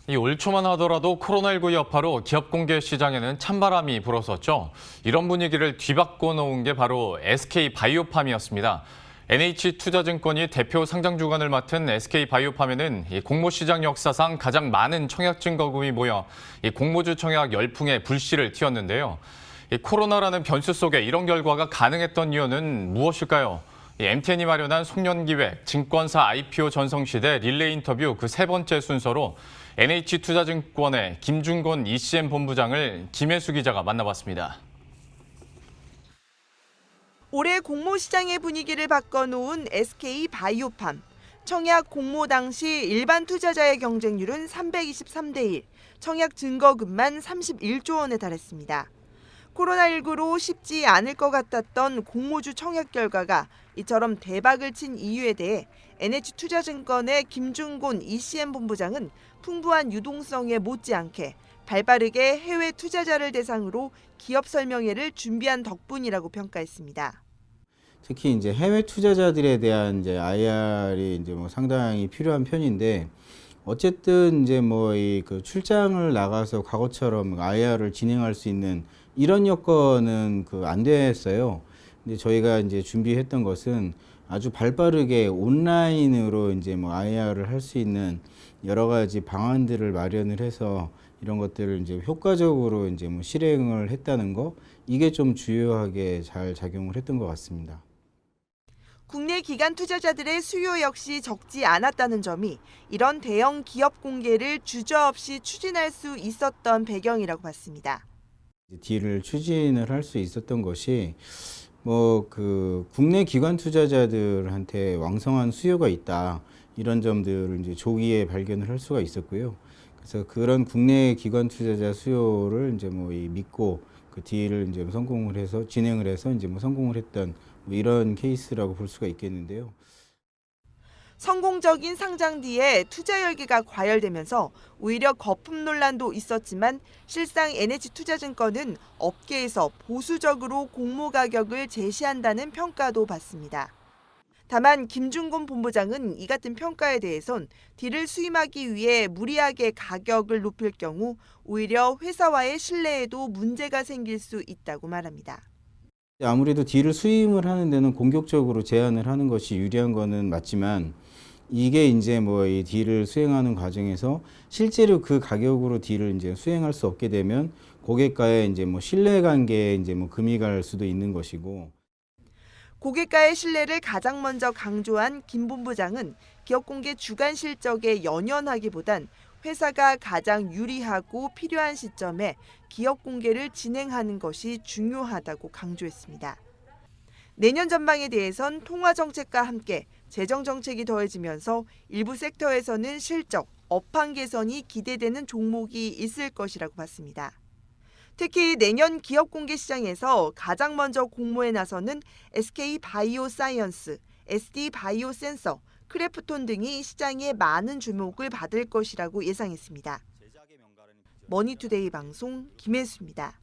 이 올 초만 하더라도 코로나19 여파로 기업 공개 시장에는 찬바람이 불었었죠. 이런 분위기를 뒤바꿔 놓은 게 바로 SK바이오팜이었습니다. NH투자증권이 대표 상장 주관을 맡은 SK바이오팜에는 이 공모시장 역사상 가장 많은 청약 증거금이 모여 이 공모주 청약 열풍에 불씨를 튀었는데요. 이 코로나라는 변수 속에 이런 결과가 가능했던 이유는 무엇일까요? MTN이 마련한 송년기획, 증권사 IPO 전성시대 릴레이 인터뷰 그 세 번째 순서로 NH투자증권의 김준곤 ECM 본부장을 김혜수 기자가 만나봤습니다. 올해 공모 시장의 분위기를 바꿔놓은 SK바이오팜. 청약 공모 당시 일반 투자자의 경쟁률은 323대 1, 청약 증거금만 31조 원에 달했습니다. 코로나19로 쉽지 않을 것 같았던 공모주 청약 결과가 이처럼 대박을 친 이유에 대해 NH투자증권의 김준곤 ECM 본부장은 풍부한 유동성에 못지않게 발빠르게 해외 투자자를 대상으로 기업 설명회를 준비한 덕분이라고 평가했습니다. 특히 이제 해외 투자자들에 대한 이제 IR이 이제 상당히 필요한 편인데, 어쨌든 이제 그 출장을 나가서 과거처럼 IR을 진행할 수 있는 이런 여건은 안 됐어요. 근데 저희가 이제 준비했던 것은 아주 발빠르게 온라인으로 이제 IR을 할 수 있는 여러 가지 방안들을 마련을 해서 이런 것들을 이제 효과적으로 이제 실행을 했다는 거, 이게 좀 주요하게 잘 작용을 했던 것 같습니다. 국내 기관 투자자들의 수요 역시 적지 않았다는 점이 이런 대형 기업 공개를 주저없이 추진할 수 있었던 배경이라고 봤습니다. 딜을 추진을 할 수 있었던 것이 국내 기관 투자자들한테 왕성한 수요가 있다, 이런 점들을 이제 조기에 발견을 할 수가 있었고요. 그래서 그런 국내 기관 투자자 수요를 이제 믿고 그 딜을 이제 성공을 해서 진행을 해서 이제 성공을 했던 이런 케이스라고 볼 수가 있겠는데요. 성공적인 상장 뒤에 투자 열기가 과열되면서 오히려 거품 논란도 있었지만 실상 NH투자증권은 업계에서 보수적으로 공모 가격을 제시한다는 평가도 받습니다. 다만 김준곤 본부장은 이 같은 평가에 대해선 딜을 수임하기 위해 무리하게 가격을 높일 경우 오히려 회사와의 신뢰에도 문제가 생길 수 있다고 말합니다. 아무래도 딜을 수임을 하는 데는 공격적으로 제안을 하는 것이 유리한 거는 맞지만, 이게 이제 이 딜을 수행하는 과정에서 실제로 그 가격으로 딜을 이제 수행할 수 없게 되면 고객과의 이제 신뢰관계에 이제 금이 갈 수도 있는 것이고. 고객과의 신뢰를 가장 먼저 강조한 김 본부장은 기업 공개 주간 실적에 연연하기보단 회사가 가장 유리하고 필요한 시점에 기업 공개를 진행하는 것이 중요하다고 강조했습니다. 내년 전망에 대해선 통화 정책과 함께 재정 정책이 더해지면서 일부 섹터에서는 실적, 업황 개선이 기대되는 종목이 있을 것이라고 봤습니다. 특히 내년 기업 공개 시장에서 가장 먼저 공모에 나서는 SK바이오사이언스, SD바이오센서, 크래프톤 등이 시장에 많은 주목을 받을 것이라고 예상했습니다. 머니투데이 방송 김혜수입니다.